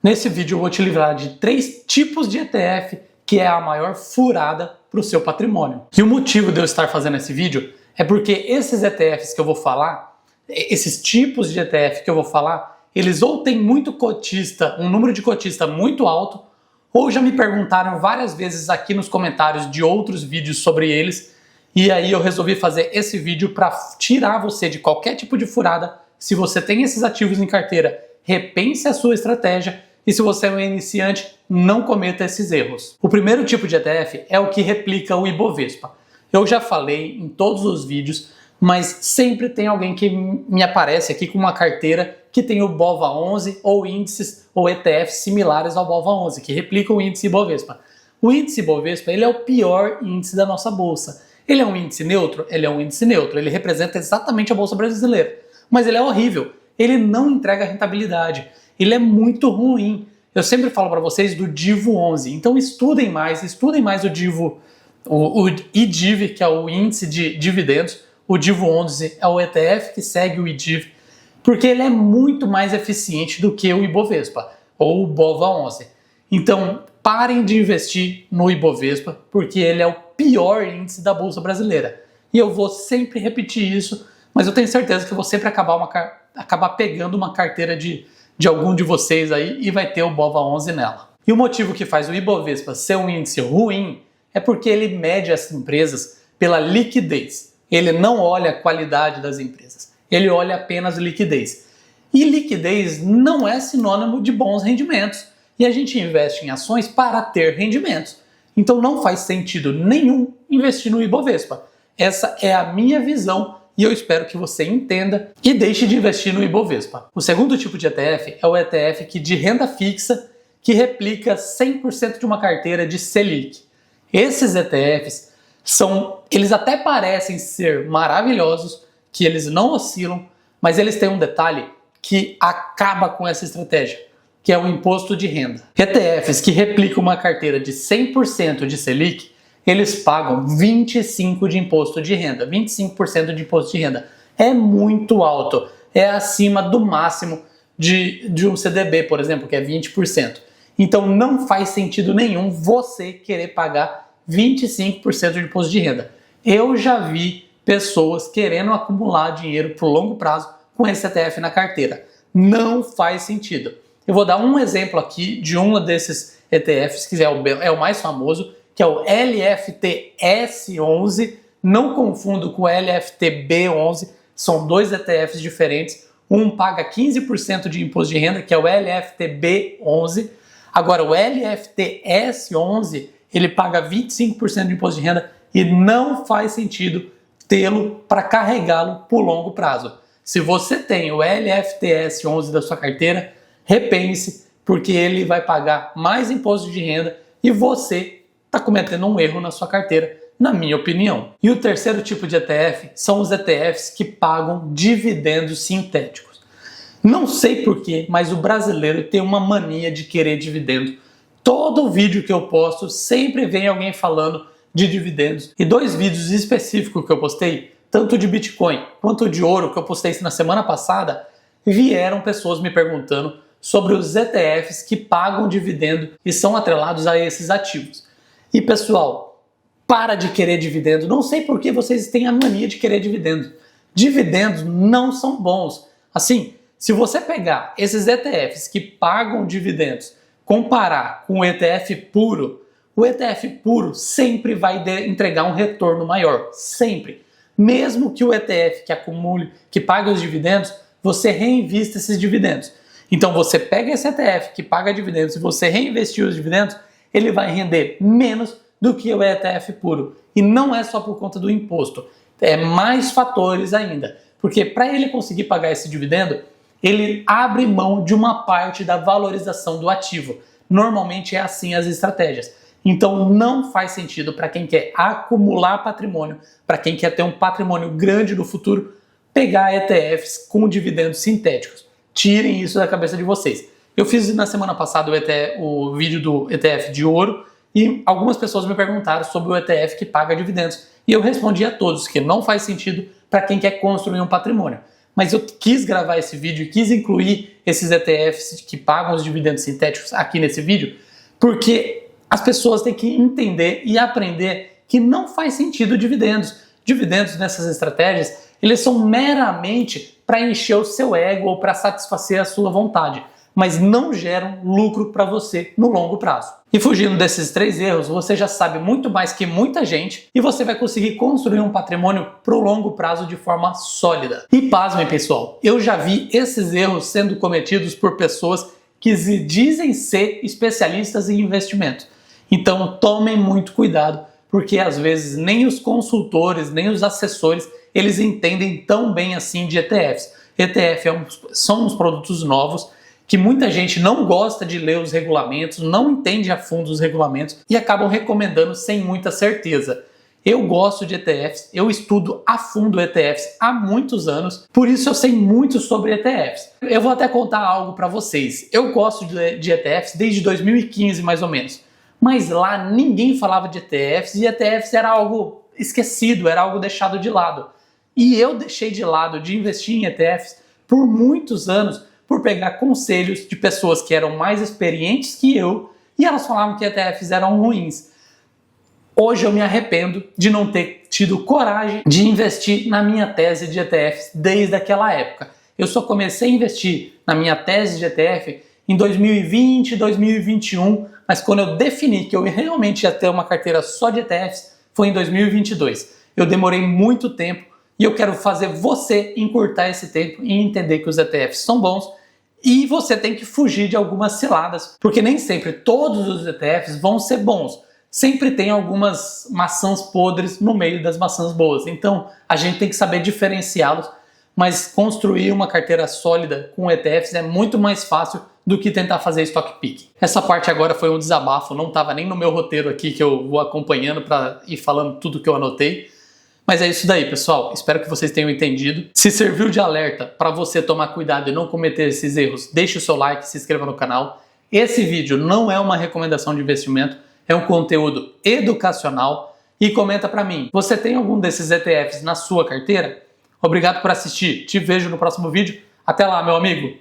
Nesse vídeo eu vou te livrar de 3 tipos de ETF que é a maior furada para o seu patrimônio. E o motivo de eu estar fazendo esse vídeo é porque esses ETFs que eu vou falar, esses tipos de ETF que eu vou falar, eles ou têm muito cotista, um número de cotista muito alto, ou já me perguntaram várias vezes aqui nos comentários de outros vídeos sobre eles, e aí eu resolvi fazer esse vídeo para tirar você de qualquer tipo de furada. Se você tem esses ativos em carteira, repense a sua estratégia. E se você é um iniciante, não cometa esses erros. O primeiro tipo de ETF é o que replica o Ibovespa. Eu já falei em todos os vídeos, mas sempre tem alguém que me aparece aqui com uma carteira que tem o BOVA11 ou índices ou ETFs similares ao BOVA11, que replicam o índice Ibovespa. O índice Ibovespa ele é o pior índice da nossa bolsa. Ele é um índice neutro? Ele é um índice neutro. Ele representa exatamente a bolsa brasileira. Mas ele é horrível. Ele não entrega rentabilidade. Ele é muito ruim. Eu sempre falo para vocês do Divo 11. Então estudem mais o Divo, o IDIV, que é o índice de dividendos. O Divo 11 é o ETF que segue o IDIV, porque ele é muito mais eficiente do que o Ibovespa, ou o BOVA 11. Então parem de investir no Ibovespa, porque ele é o pior índice da bolsa brasileira. E eu vou sempre repetir isso, mas eu tenho certeza que eu vou sempre acabar pegando uma carteira de algum de vocês aí e vai ter o BOVA 11 nela. E o motivo que faz o Ibovespa ser um índice ruim é porque ele mede as empresas pela liquidez. Ele não olha a qualidade das empresas, ele olha apenas liquidez. E liquidez não é sinônimo de bons rendimentos. E a gente investe em ações para ter rendimentos. Então não faz sentido nenhum investir no Ibovespa. Essa é a minha visão e eu espero que você entenda e deixe de investir no Ibovespa. O segundo tipo de ETF é o ETF de renda fixa que replica 100% de uma carteira de Selic. Esses ETFs eles até parecem ser maravilhosos, que eles não oscilam, mas eles têm um detalhe que acaba com essa estratégia, que é o imposto de renda. ETFs que replicam uma carteira de 100% de Selic, eles pagam 25% de imposto de renda. 25% de imposto de renda. É muito alto. É acima do máximo de um CDB, por exemplo, que é 20%. Então não faz sentido nenhum você querer pagar 25% de imposto de renda. Eu já vi pessoas querendo acumular dinheiro por longo prazo com esse ETF na carteira. Não faz sentido. Eu vou dar um exemplo aqui de um desses ETFs, que é o mais famoso, que é o LFTS11, não confundo com o LFTB11, são dois ETFs diferentes, um paga 15% de imposto de renda, que é o LFTB11, agora o LFTS11, ele paga 25% de imposto de renda e não faz sentido tê-lo para carregá-lo por longo prazo. Se você tem o LFTS11 da sua carteira, repense, porque ele vai pagar mais imposto de renda e você está cometendo um erro na sua carteira, na minha opinião. E o terceiro tipo de ETF são os ETFs que pagam dividendos sintéticos. Não sei porquê, mas o brasileiro tem uma mania de querer dividendo. Todo vídeo que eu posto sempre vem alguém falando de dividendos. E 2 vídeos específicos que eu postei, tanto de Bitcoin quanto de ouro, que eu postei na semana passada, vieram pessoas me perguntando sobre os ETFs que pagam dividendo e são atrelados a esses ativos. E pessoal, para de querer dividendo. Não sei por que vocês têm a mania de querer dividendo. Dividendos não são bons. Assim, se você pegar esses ETFs que pagam dividendos, comparar com o ETF puro, o ETF puro sempre vai entregar um retorno maior. Sempre. Mesmo que o ETF que acumule, que pague os dividendos, você reinvista esses dividendos. Então você pega esse ETF que paga dividendos e você reinvestir os dividendos, ele vai render menos do que o ETF puro. E não é só por conta do imposto, é mais fatores ainda. Porque para ele conseguir pagar esse dividendo, ele abre mão de uma parte da valorização do ativo. Normalmente é assim as estratégias. Então não faz sentido para quem quer acumular patrimônio, para quem quer ter um patrimônio grande no futuro, pegar ETFs com dividendos sintéticos. Tirem isso da cabeça de vocês. Eu fiz na semana passada o vídeo do ETF de ouro e algumas pessoas me perguntaram sobre o ETF que paga dividendos. E eu respondi a todos que não faz sentido para quem quer construir um patrimônio. mas eu quis gravar esse vídeo e quis incluir esses ETFs que pagam os dividendos sintéticos aqui nesse vídeo, porque as pessoas têm que entender e aprender que não faz sentido dividendos. Dividendos nessas estratégias, eles são meramente para encher o seu ego ou para satisfazer a sua vontade, mas não geram lucro para você no longo prazo. E fugindo desses 3 erros, você já sabe muito mais que muita gente e você vai conseguir construir um patrimônio para o longo prazo de forma sólida. E pasmem, pessoal, eu já vi esses erros sendo cometidos por pessoas que se dizem ser especialistas em investimento. Então tomem muito cuidado, porque às vezes nem os consultores, nem os assessores, eles entendem tão bem assim de ETFs. São uns produtos novos que muita gente não gosta de ler os regulamentos, não entende a fundo os regulamentos e acabam recomendando sem muita certeza. Eu gosto de ETFs, eu estudo a fundo ETFs há muitos anos, por isso eu sei muito sobre ETFs. Eu vou até contar algo para vocês. Eu gosto de ETFs desde 2015 mais ou menos, mas lá ninguém falava de ETFs e ETFs era algo esquecido, era algo deixado de lado. E eu deixei de lado de investir em ETFs por muitos anos por pegar conselhos de pessoas que eram mais experientes que eu e elas falavam que ETFs eram ruins. Hoje eu me arrependo de não ter tido coragem de investir na minha tese de ETFs desde aquela época. Eu só comecei a investir na minha tese de ETF em 2020 e 2021, mas quando eu defini que eu realmente ia ter uma carteira só de ETFs, foi em 2022. Eu demorei muito tempo e eu quero fazer você encurtar esse tempo e entender que os ETFs são bons e você tem que fugir de algumas ciladas, porque nem sempre todos os ETFs vão ser bons. Sempre tem algumas maçãs podres no meio das maçãs boas. Então a gente tem que saber diferenciá-los, mas construir uma carteira sólida com ETFs é muito mais fácil do que tentar fazer stock pick. Essa parte agora foi um desabafo, não estava nem no meu roteiro aqui que eu vou acompanhando para ir falando tudo que eu anotei. Mas é isso daí, pessoal. Espero que vocês tenham entendido. Se serviu de alerta para você tomar cuidado e não cometer esses erros, deixe o seu like e se inscreva no canal. Esse vídeo não é uma recomendação de investimento, é um conteúdo educacional. E comenta para mim, você tem algum desses ETFs na sua carteira? Obrigado por assistir. Te vejo no próximo vídeo. Até lá, meu amigo!